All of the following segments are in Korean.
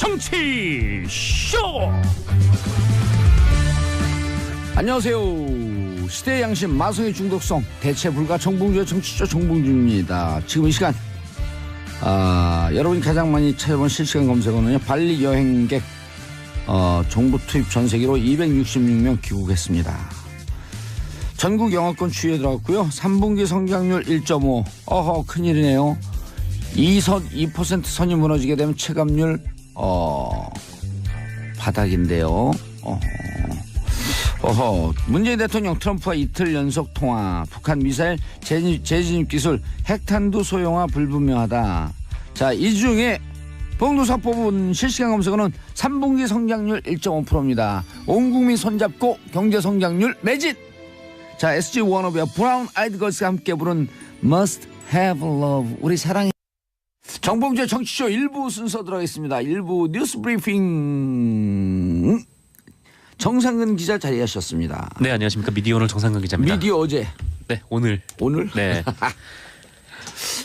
정치쇼. 안녕하세요. 시대의 양심 마성의 중독성 대체 불가 정봉주의 정치쇼 정봉주입니다. 지금 이 시간 여러분이 가장 많이 찾아본 실시간 검색어는요, 발리 여행객 정부 투입 전세기로 266명 귀국했습니다. 전국 영하권 추이에 들어갔고요. 3분기 성장률 1.5. 어허, 큰일이네요. 2% 선이 무너지게 되면 체감률 바닥인데요. 문재인 대통령 트럼프와 이틀 연속 통화. 북한 미사일 재진입 기술 핵탄두 소형화 불분명하다. 자, 이 중에 봉도사 뽑은 실시간 검색어는 3분기 성장률 1.5%입니다. 온 국민 손잡고 경제 성장률 매진. 자, SG 워너비와 브라운 아이드 걸스가 함께 부른 Must Have Love. 우리 사랑해. 정봉주의 정치쇼 1부 순서 들어가겠습니다. 1부 뉴스 브리핑 정상근 기자 자리하셨습니다. 네, 안녕하십니까. 미디어 오늘 정상근 기자입니다. 미디어 어제. 네, 오늘. 네.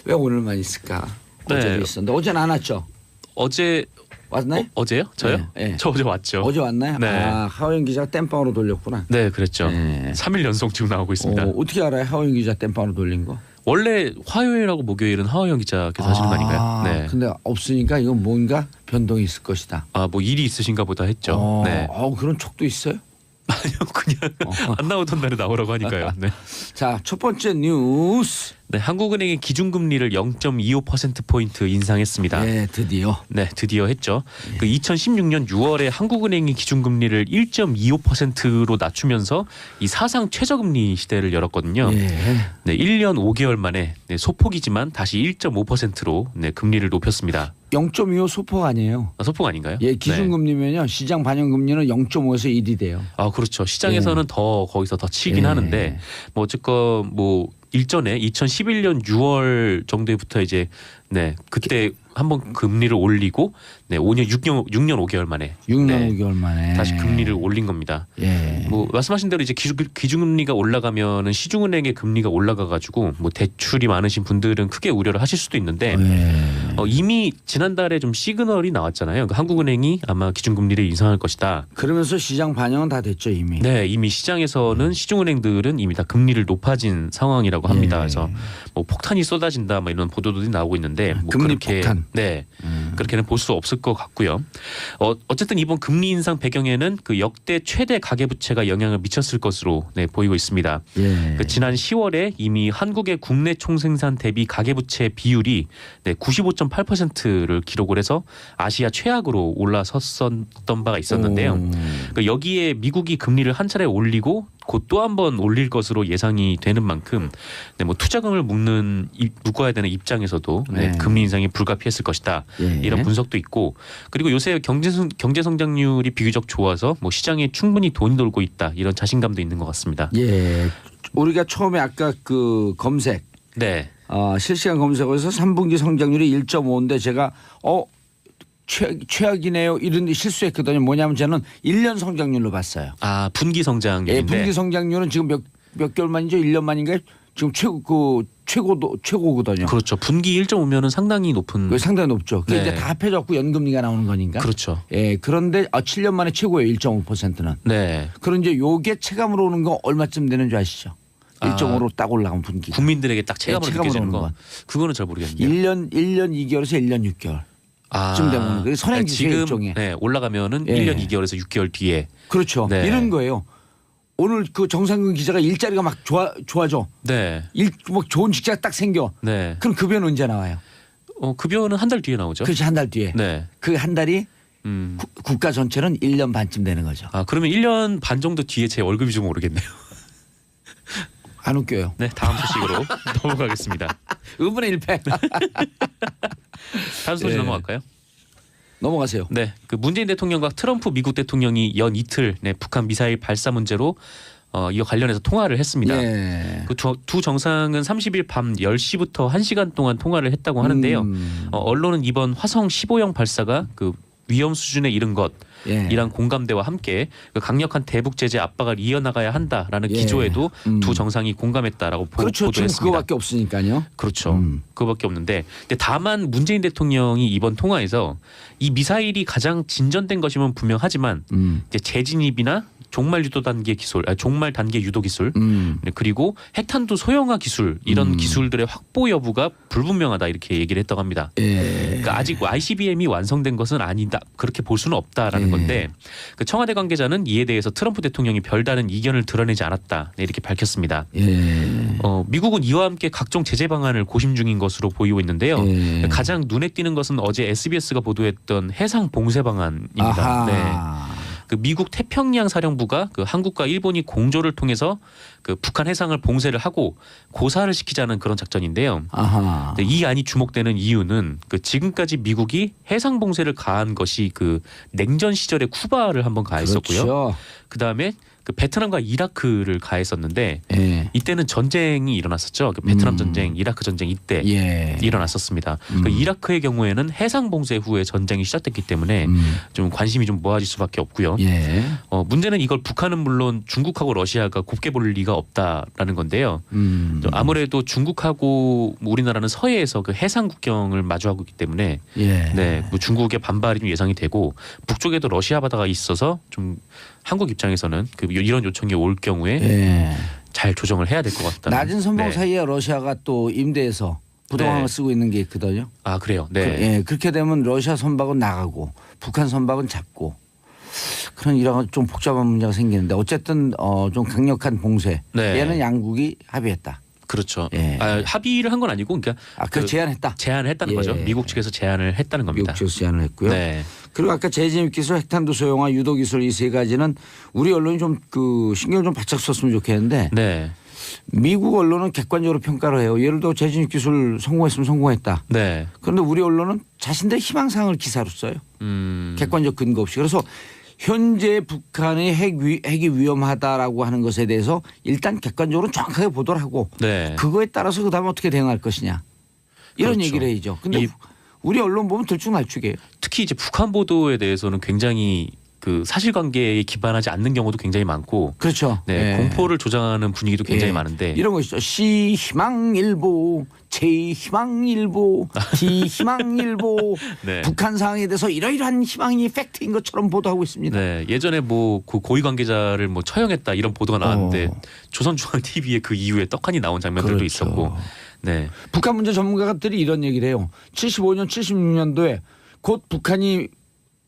왜 오늘만 있을까? 네. 어제도 있었는데 어제는 안 왔죠? 어제 왔나요? 어제요? 저요? 네. 저 어제 왔죠. 어제 왔나요? 네. 하호영 기자가 땜빵으로 돌렸구나. 네, 그랬죠. 네. 3일 연속 지금 나오고 있습니다. 어떻게 알아요? 하호영 기자 땜빵으로 돌린 거? 원래 화요일하고 목요일은 하호영 기자께서 하시는 거 아닌가요? 네. 근데 없으니까 이건 뭔가 변동이 있을 것이다. 뭐 일이 있으신가 보다 했죠. 네. 그런 촉도 있어요? 아니요, 그냥 안 나오던 날에 나오라고 하니까요. 네. 자, 첫 번째 뉴스. 네, 한국은행이 기준금리를 0.25%포인트 인상했습니다. 네, 드디어. 네, 드디어 했죠. 그 2016년 6월에 한국은행이 기준금리를 1.25%로 낮추면서 이 사상 최저금리 시대를 열었거든요. 네, 1년 5개월 만에 소폭이지만 다시 1.5%로 금리를 높였습니다. 0.25 소폭 아니에요. 소폭 아닌가요? 예, 기준금리면요, 시장 반영금리는 0.5에서 1이 돼요. 그렇죠. 시장에서는 더 거기서 더 치긴 하는데 어쨌건 일전에 2011년 6월 정도부터 이제 그때 한번 금리를 올리고 6년 5개월 만에 5개월 만에 다시 금리를 올린 겁니다. 예. 말씀하신 대로 이제 기준금리가 올라가면은 시중은행의 금리가 올라가가지고 대출이 많으신 분들은 크게 우려를 하실 수도 있는데 이미 지난달에 좀 시그널이 나왔잖아요. 그러니까 한국은행이 아마 기준금리를 인상할 것이다. 그러면서 시장 반영은 다 됐죠 이미. 네, 이미 시장에서는 시중은행들은 이미 다 금리를 높아진 상황이라고 합니다. 그래서 폭탄이 쏟아진다 이런 보도들이 나오고 있는데 금리 그렇게 폭탄. 네, 그렇게는 볼 수 없을 것 같고요. 어쨌든 이번 금리 인상 배경에는 그 역대 최대 가계부채가 영향을 미쳤을 것으로 보이고 있습니다. 지난 10월에 이미 한국의 국내 총생산 대비 가계부채 비율이 95.8%를 기록을 해서 아시아 최악으로 올라섰던 바가 있었는데요. 여기에 미국이 금리를 한 차례 올리고 곧 또 한 번 올릴 것으로 예상이 되는 만큼 투자금을 묶어야 되는 입장에서도 금리 인상이 불가피했을 것이다. 이런 분석도 있고, 그리고 요새 경제 성장률이 비교적 좋아서 시장에 충분히 돈이 돌고 있다, 이런 자신감도 있는 것 같습니다. 예, 우리가 처음에 아까 그 검색 실시간 검색어에서 3분기 성장률이 1.5인데 제가 최악이네요 이런 데 실수했거든요. 뭐냐면 저는 1년 성장률로 봤어요. 분기 성장률인데. 예, 분기 성장률은 지금 몇 개월 만이죠? 1년 만인가요? 지금 최고거든요. 그렇죠. 분기 1.5면은 상당히 높은. 상당히 높죠. 그게 이제 다 합해졌고 연금리가 나오는 거니까. 그렇죠. 예, 그런데 7년 만에 최고예요. 1.5%는. 네. 그럼 이제 요게 체감으로 오는 거 얼마쯤 되는 줄 아시죠? 1.5로 딱 올라간 분기. 국민들에게 딱 체감으로 느껴지는 거. 그거는 잘 모르겠는데요. 1년 2개월에서 1년 6개월. 쯤 되면 선행지수의 일종의. 올라가면은 1년 2개월에서 6개월 뒤에. 그렇죠. 이런 거예요. 오늘 그 정상근 기자가 일자리가 막 좋아져. 좋은 직장이 딱 생겨. 그럼 급여는 언제 나와요? 급여는 한 달 뒤에 나오죠. 그렇지, 한 달 뒤에. 그 한 달이 국가 전체는 1년 반쯤 되는 거죠. 그러면 1년 반 정도 뒤에 제 월급이 좀 오르겠네요. 안 웃겨요. 네, 다음 소식으로 넘어가겠습니다. 의문의 1패. 다음 소식 넘어갈까요? 넘어가세요. 네, 그 문재인 대통령과 트럼프 미국 대통령이 연 이틀 북한 미사일 발사 문제로 이와 관련해서 통화를 했습니다. 그 두 정상은 30일 밤 10시부터 1시간 동안 통화를 했다고 하는데요. 언론은 이번 화성 15형 발사가 그 위험 수준에 이른 것. 예. 이란 공감대와 함께 그 강력한 대북 제재 압박을 이어나가야 한다라는 예. 기조에도 두 정상이 공감했다라고 그렇죠. 지금 보도했습니다. 그거밖에 없으니까요. 그렇죠. 그거밖에 없는데 근데 다만 문재인 대통령이 이번 통화에서 이 미사일이 가장 진전된 것이면 분명하지만 이제 재진입이나 종말 유도 단계 기술, 종말 단계 유도 기술, 그리고 핵탄두 소형화 기술 이런 기술들의 확보 여부가 불분명하다 이렇게 얘기를 했다고 합니다. 예. 그러니까 아직 ICBM이 완성된 것은 아니다 그렇게 볼 수는 없다라는 건데 그 청와대 관계자는 이에 대해서 트럼프 대통령이 별다른 이견을 드러내지 않았다 네, 이렇게 밝혔습니다. 예. 미국은 이와 함께 각종 제재 방안을 고심 중인 것으로 보이고 있는데요. 예. 가장 눈에 띄는 것은 어제 SBS가 보도했던 해상 봉쇄 방안입니다. 아하. 네. 그 미국 태평양 사령부가 그 한국과 일본이 공조를 통해서 그 북한 해상을 봉쇄를 하고 고사를 시키자는 그런 작전인데요. 아하. 근데 이 안이 주목되는 이유는 그 지금까지 미국이 해상 봉쇄를 가한 것이 그 냉전 시절에 쿠바를 한번 가했었고요. 그렇죠. 그 다음에 그 베트남과 이라크를 가했었는데 예. 이때는 전쟁이 일어났었죠. 그 베트남 전쟁, 이라크 전쟁 이때 예. 일어났었습니다. 그 이라크의 경우에는 해상 봉쇄 후에 전쟁이 시작됐기 때문에 좀 관심이 좀 모아질 수밖에 없고요. 예. 문제는 이걸 북한은 물론 중국하고 러시아가 곱게 볼 리가 없다라는 건데요. 아무래도 중국하고 우리나라는 서해에서 그 해상 국경을 마주하고 있기 때문에 예. 네, 뭐 중국의 반발이 좀 예상이 되고 북쪽에도 러시아 바다가 있어서 좀 한국 입장에서는 그 이런 요청이 올 경우에 예. 잘 조정을 해야 될 것 같다. 낮은 선봉 네. 사이에 러시아가 또 임대해서 부동항을 네. 쓰고 있는 게 있거든요. 아 그래요. 네. 예, 그렇게 되면 러시아 선박은 나가고 북한 선박은 잡고 그런 이런 좀 복잡한 문제가 생기는데 어쨌든 좀 강력한 봉쇄. 네. 얘는 양국이 합의했다. 그렇죠. 예. 합의를 한 건 아니고 그러니까 그 제안했다. 제안을 했다는 예. 거죠. 미국 측에서 제안을 했다는 겁니다. 미국 측에서 제안을 했고요. 네. 그리고 아까 재진입 기술, 핵탄두 소형화, 유도 기술 이 세 가지는 우리 언론이 좀 그 신경을 좀 바짝 썼으면 좋겠는데 네. 미국 언론은 객관적으로 평가를 해요. 예를 들어 재진입 기술 성공했으면 성공했다. 네. 그런데 우리 언론은 자신들의 희망사항을 기사로 써요. 객관적 근거 없이. 그래서 현재 북한의 핵이 위험하다라고 하는 것에 대해서 일단 객관적으로 정확하게 보도를 하고 네. 그거에 따라서 그다음에 어떻게 대응할 것이냐 이런 그렇죠. 얘기를 해야죠. 근데 우리 언론 보면 들쭉날쭉해요. 특히 이제 북한 보도에 대해서는 굉장히 그 사실관계에 기반하지 않는 경우도 굉장히 많고, 그렇죠. 네, 예. 공포를 조장하는 분위기도 굉장히 예. 많은데 이런 거 있죠. 시 희망일보, 제 희망일보, 디 희망일보. 네. 북한 상황에 대해서 이러이러한 희망이 팩트인 것처럼 보도하고 있습니다. 네, 예전에 뭐 그 고위 관계자를 뭐 처형했다 이런 보도가 나왔는데 조선중앙TV에 그 이후에 떡하니 나온 장면들도 그렇죠. 있었고, 네, 북한 문제 전문가들이 이런 얘기를 해요. 75년, 76년도에 곧 북한이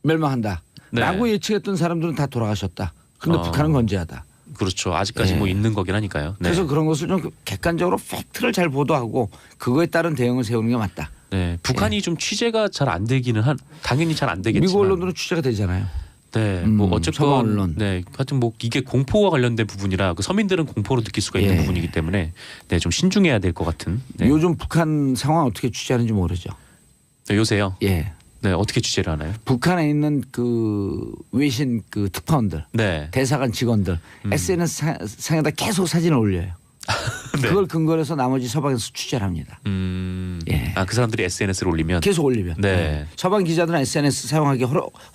멸망한다. 네. 라고 예측했던 사람들은 다 돌아가셨다. 근데 북한은 건재하다. 그렇죠. 아직까지 예. 뭐 있는 거긴 하니까요. 네. 그래서 그런 것을 좀 객관적으로 팩트를 잘 보도하고 그거에 따른 대응을 세우는 게 맞다. 네, 북한이 좀 취재가 잘 안 되기는 당연히 잘 안 되겠지만 미국 언론들은 취재가 되잖아요. 네, 뭐 서방 어쨌건 언론. 네, 하여튼 뭐 이게 공포와 관련된 부분이라 그 서민들은 공포로 느낄 수가 있는 예. 부분이기 때문에 네, 좀 신중해야 될 것 같은. 네. 요즘 북한 상황 어떻게 취재하는지 모르죠. 네, 요새요. 예. 네, 어떻게 취재를 하나요? 북한에 있는 그 외신 그 특파원들, 네. 대사관 직원들 SNS 상에다 계속 사진을 올려요. 네. 그걸 근거로 해서 나머지 서방에서 취재를 합니다. 예. 그 사람들이 SNS를 올리면 계속 올리면. 네. 서방 기자들은 SNS 사용하기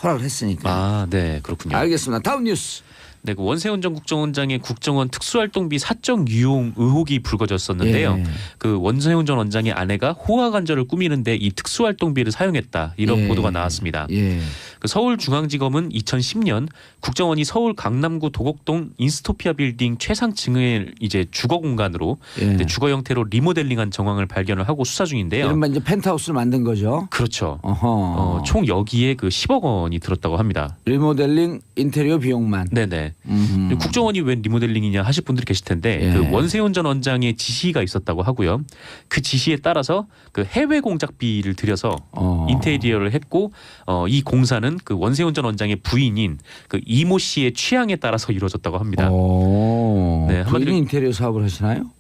허락을 했으니까. 네, 그렇군요. 알겠습니다. 다음 뉴스. 네, 그 원세훈 전 국정원장의 국정원 특수활동비 사적 유용 의혹이 불거졌었는데요. 예. 그 원세훈 전 원장의 아내가 호화 관절을 꾸미는데 이 특수활동비를 사용했다 이런 예. 보도가 나왔습니다. 예. 그 서울중앙지검은 2010년 국정원이 서울 강남구 도곡동 인스토피아 빌딩 최상층을 이제 주거 공간으로 예. 주거 형태로 리모델링한 정황을 발견을 하고 수사 중인데요. 이른바 이제 펜트하우스를 만든 거죠. 그렇죠. 어허. 총 여기에 그 10억 원이 들었다고 합니다. 리모델링 인테리어 비용만. 네네. 국정원이 웬 리모델링이냐 하실 분들이 계실 텐데 예. 그 원세훈 전 원장의 지시가 있었다고 하고요. 그 지시에 따라서 그 해외 공작비를 들여서 인테리어를 했고 이 공사는 그 원세훈 전 원장의 부인인 그 이모 씨의 취향에 따라서 이루어졌다고 합니다. 네, 부인이 인테리어 사업을 하시나요?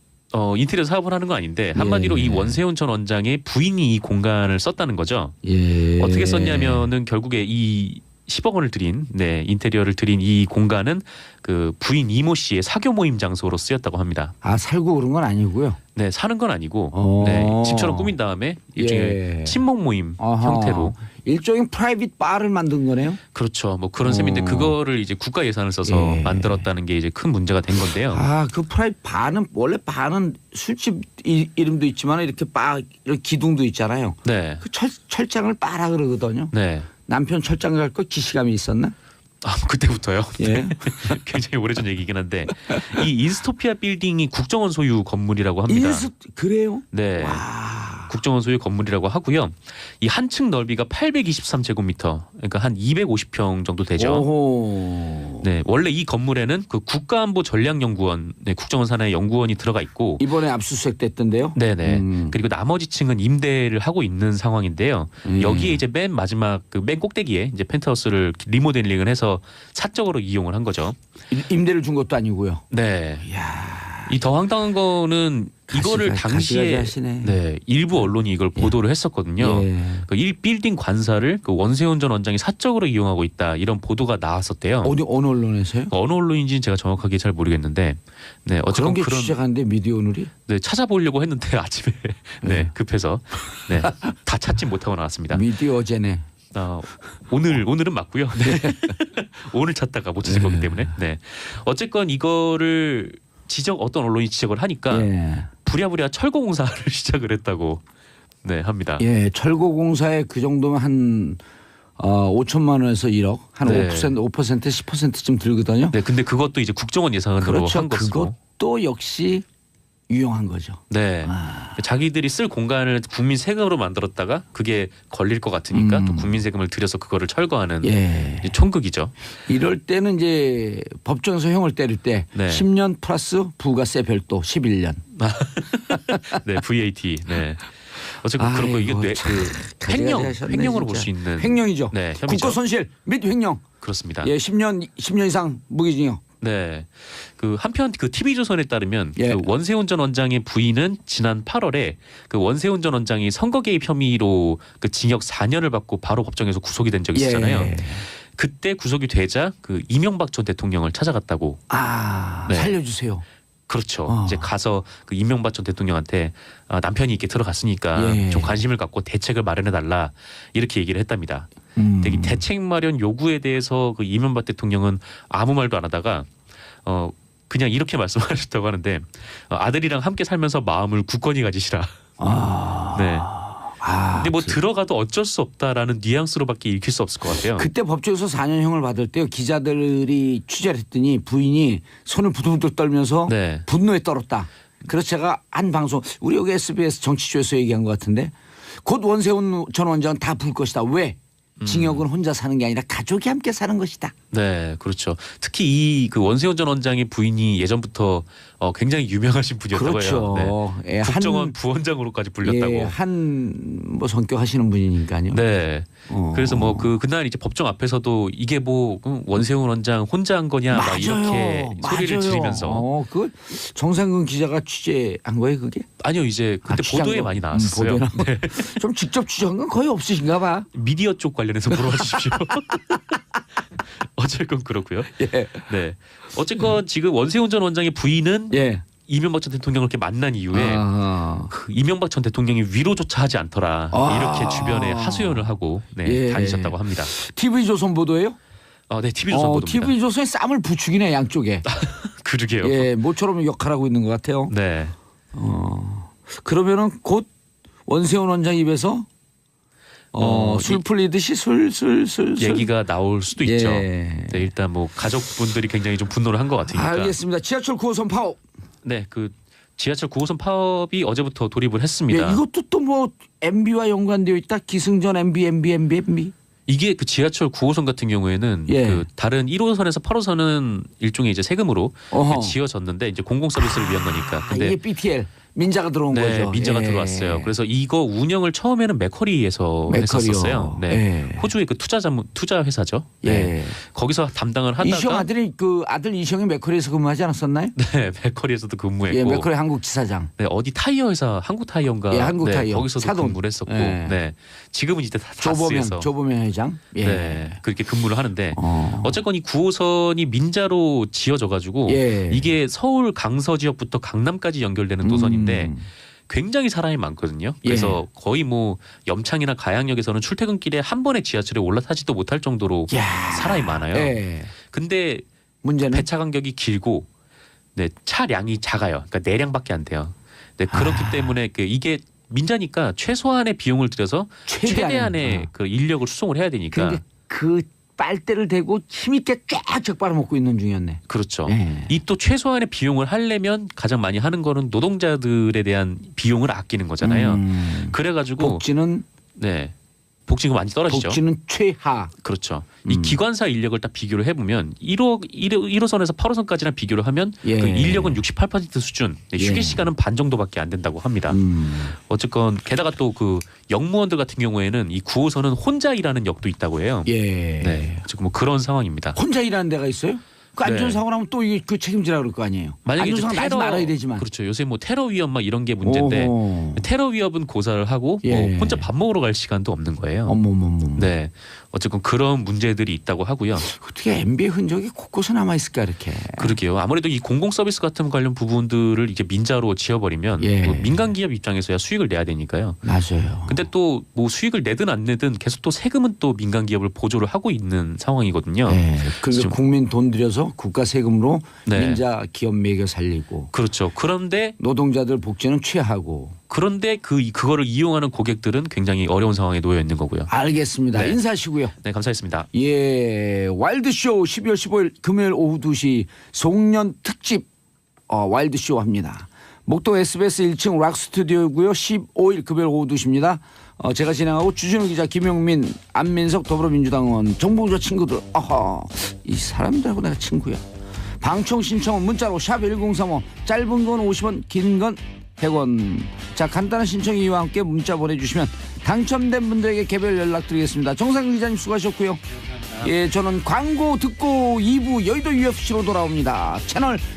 인테리어 사업을 하는 건 아닌데 한마디로 예. 이 원세훈 전 원장의 부인이 이 공간을 썼다는 거죠. 예. 어떻게 썼냐면은 결국에 이 10억 원을 들인 인테리어를 들인 이 공간은 그 부인 이모 씨의 사교 모임 장소로 쓰였다고 합니다. 아 살고 그런 건 아니고요. 네, 사는 건 아니고 집처럼 꾸민 다음에 일종의 친목 모임 형태로 일종의 프라이빗 바를 만든 거네요. 그렇죠. 뭐 그런 셈인데 그거를 이제 국가 예산을 써서 만들었다는 게 이제 큰 문제가 된 건데요. 아, 그 프라이빗 바는 원래 바는 술집 이름도 있지만 이렇게 바 이렇게 기둥도 있잖아요. 네. 그 철장을 바라 그러거든요. 네. 남편 철장 갈 거 기시감이 있었나? 아, 그때부터요? 예. 네. 굉장히 오래전 얘기긴 한데 이 인스토피아 빌딩이 국정원 소유 건물이라고 합니다. 그래요? 네. 와. 국정원 소유 건물이라고 하고요. 이 한 층 넓이가 823제곱미터, 그러니까 한 250평 정도 되죠. 오호. 네, 원래 이 건물에는 그 국가안보전략연구원, 국정원 산하의 연구원이 들어가 있고 이번에 압수수색 됐던데요. 네네. 그리고 나머지 층은 임대를 하고 있는 상황인데요. 여기에 이제 맨 마지막 그 맨 꼭대기에 이제 펜트하우스를 리모델링을 해서 사적으로 이용을 한 거죠. 임대를 준 것도 아니고요. 네. 이야. 이 더 황당한 거는 이거를 당시에 일부 언론이 이걸 보도를 했었거든요. 예. 그 1빌딩 관사를 그 원세훈 전 원장이 사적으로 이용하고 있다 이런 보도가 나왔었대요. 어느 언론에서요? 어느 언론인지는 제가 정확하게 잘 모르겠는데, 네 어쨌든 그런 게 취재가는데 미디어 오늘이? 네 찾아보려고 했는데 아침에 급해서 다 찾지 못하고 나왔습니다. 미디어 어제네. 오늘은 맞고요. 네. 오늘 찾다가 못 찾을 거기 때문에. 네. 어쨌건 이거를 어떤 언론이 지적을 하니까 부랴부랴 철거공사를 시작을 했다고 합니다. 예, 철거공사에 그 정도면 한 5천만 원에서 1억, 한 5%, 10%쯤 들거든요. 네, 근데 그것도 이제 국정원 예산으로 그렇죠. 한 것으로. 그것도 역시 유용한 거죠. 네. 자기들이 쓸 공간을 국민 세금으로 만들었다가 그게 걸릴 것 같으니까 또 국민 세금을 들여서 그거를 철거하는 이제 총극이죠. 이럴 때는 이제 법정에서 형을 때릴 때 10년 플러스 부가세 별도 11년. 네, VAT. 네. 어쨌든 그런 거 이게 횡령으로 볼 수 있는 횡령이죠. 네, 혐의죠. 국고 손실 및 횡령. 그렇습니다. 예, 10년 이상 무기징역. 네. 그 한편 그 TV조선에 따르면 그 원세훈 전 원장의 부인은 지난 8월에 그 원세훈 전 원장이 선거 개입 혐의로 그 징역 4년을 받고 바로 법정에서 구속이 된 적이 있었잖아요. 그때 구속이 되자 그 이명박 전 대통령을 찾아갔다고. 살려주세요. 그렇죠. 이제 가서 그 이명박 전 대통령한테 남편이 이렇게 들어갔으니까 좀 관심을 갖고 대책을 마련해 달라 이렇게 얘기를 했답니다. 근데 이 대책 마련 요구에 대해서 그 이명박 대통령은 아무 말도 안 하다가 그냥 이렇게 말씀하셨다고 하는데 아들이랑 함께 살면서 마음을 굳건히 가지시라. 네. 근데 뭐 들어가도 어쩔 수 없다라는 뉘앙스로밖에 읽힐 수 없을 것 같아요. 그때 법정에서 4년형을 받을 때요. 기자들이 취재를 했더니 부인이 손을 부들부들 떨면서 분노에 떨었다. 그래서 제가 한 방송 우리 여기 SBS 정치쇼에서 얘기한 것 같은데 곧 원세훈 전 원장은 다 불 것이다. 왜? 징역은 혼자 사는 게 아니라 가족이 함께 사는 것이다. 네, 그렇죠. 특히 이 그 원세훈 전 원장의 부인이 예전부터 굉장히 유명하신 분이었다고 해요. 네. 국정원 부원장으로까지 불렸다고. 뭐 성격 하시는 분이니까요. 네. 그래서 뭐 그날 이제 법정 앞에서도 이게 뭐 원세훈 원장 혼자 한 거냐 막 이렇게 소리를 지르면서. 그 정상근 기자가 취재한 거예요, 그게? 아니요, 이제 그때 보도에 많이 나왔어요. 네. 좀 직접 취재한 건 거의 없으신가 봐. 미디어 쪽 관련해서 물어봐 주십시오. 어쨌건 그렇고요. 네. 어쨌건 지금 원세훈 전 원장의 부인은 이명박 전 대통령을 이렇게 만난 이후에 그 이명박 전 대통령이 위로조차 하지 않더라 이렇게 주변에 하소연을 하고 다니셨다고 합니다. TV조선 보도예요? 네, TV조선 보도입니다. TV조선에 쌈을 부추기네 양쪽에. 그러게요. 예, 모처럼 역할하고 있는 것 같아요. 네. 그러면은 곧 원세훈 원장 입에서 술 풀리듯이 술 얘기가 나올 수도 있죠. 네, 일단 뭐 가족분들이 굉장히 좀 분노를 한 것 같으니까. 알겠습니다. 지하철 9호선 파업. 네, 그 지하철 9호선 파업이 어제부터 돌입을 했습니다. 이것도 또 뭐 MB와 연관되어 있다. 기승전 MB. 이게 그 지하철 9호선 같은 경우에는 그 다른 1호선에서 8호선은 일종의 이제 세금으로 지어졌는데 이제 공공 서비스를 위한 거니까. 근데 이게 BTL. 민자가 들어온 네, 거죠. 민자가 예. 들어왔어요. 그래서 이거 운영을 처음에는 맥커리에서 했었어요. 네. 예. 호주의 그 투자 회사죠. 예. 네. 거기서 담당을 하다가 이시영 아들이 그 아들 이시영이 맥커리에서 근무하지 않았었나요? 네, 맥커리에서도 근무했고. 예, 맥커리 한국 지사장. 네, 어디 타이어 회사 한국 타이어인가? 예, 한국 네, 타이어. 거기서도 사돈. 근무를 했었고. 예. 네. 지금은 이제 다스에서 조보면 회장. 예. 네, 그렇게 근무를 하는데 어쨌건 이 9호선이 민자로 지어져 가지고 예. 이게 서울 강서 지역부터 강남까지 연결되는 노선인데 굉장히 사람이 많거든요. 그래서 거의 뭐 염창이나 가양역에서는 출퇴근길에 한 번에 지하철에 올라타지도 못할 정도로 사람이 많아요. 예. 근데 문제는 배차 간격이 길고 네, 차량이 작아요. 그러니까 내량밖에 안 돼요. 네, 그렇기 때문에 이게 민자니까 최소한의 비용을 들여서 최대한의 그 인력을 수송을 해야 되니까. 근데 그 빨대를 대고 힘있게 쫙쫙 빨아먹고 있는 중이었네. 그렇죠. 예. 이 또 최소한의 비용을 하려면 가장 많이 하는 거는 노동자들에 대한 비용을 아끼는 거잖아요. 그래가지고 복지는 네, 복지가 많이 떨어지죠. 복지는 최하. 그렇죠. 이 기관사 인력을 딱 비교를 해보면 1호선에서 8호선까지랑 비교를 하면 그 인력은 68% 수준, 휴게 시간은 반 정도밖에 안 된다고 합니다. 어쨌건 게다가 또 그 역무원들 같은 경우에는 이 9호선은 혼자 일하는 역도 있다고 해요. 예. 네, 지금 뭐 그런 상황입니다. 혼자 일하는 데가 있어요? 그 안전사고 나면 또 이게 그 책임지라 그럴 거 아니에요. 만약에 안전사고 나지 말아야 되지만. 그렇죠. 요새 뭐 테러 위협 막 이런 게 문제인데 테러 위협은 고사를 하고 뭐 혼자 밥 먹으러 갈 시간도 없는 거예요. 어머머머. 네, 어쨌건 그런 문제들이 있다고 하고요. 어떻게 MB의 흔적이 곳곳에 남아 있을까 이렇게. 그러게요. 아무래도 이 공공 서비스 같은 관련 부분들을 이제 민자로 지어버리면 뭐 민간 기업 입장에서야 수익을 내야 되니까요. 맞아요. 근데 또 뭐 수익을 내든 안 내든 계속 또 세금은 또 민간 기업을 보조를 하고 있는 상황이거든요. 네. 그래서 국민 돈 들여서 국가 세금으로 네. 민자 기업 매겨 살리고. 그렇죠. 그런데 노동자들 복지는 최하고. 그거를 이용하는 고객들은 굉장히 어려운 상황에 놓여 있는 거고요. 알겠습니다. 네. 인사하시고요. 네, 감사했습니다. 예, 와일드쇼 12월 15일 금요일 오후 2시 송년 특집 와일드쇼 합니다. 목동 SBS 1층 락 스튜디오고요. 15일 금요일 오후 2시입니다. 제가 진행하고 주진우 기자, 김용민, 안민석 더불어민주당 의원, 정봉조 친구들. 아하, 이 사람들하고 내가 친구야. 방청 신청은 문자로 샵 1035, 짧은 건 50원, 긴 건 100원. 자, 간단한 신청 이유와 함께 문자 보내주시면 당첨된 분들에게 개별 연락드리겠습니다. 정상근 기자님 수고하셨고요. 예, 저는 광고 듣고 2부 여의도 UFC로 돌아옵니다. 채널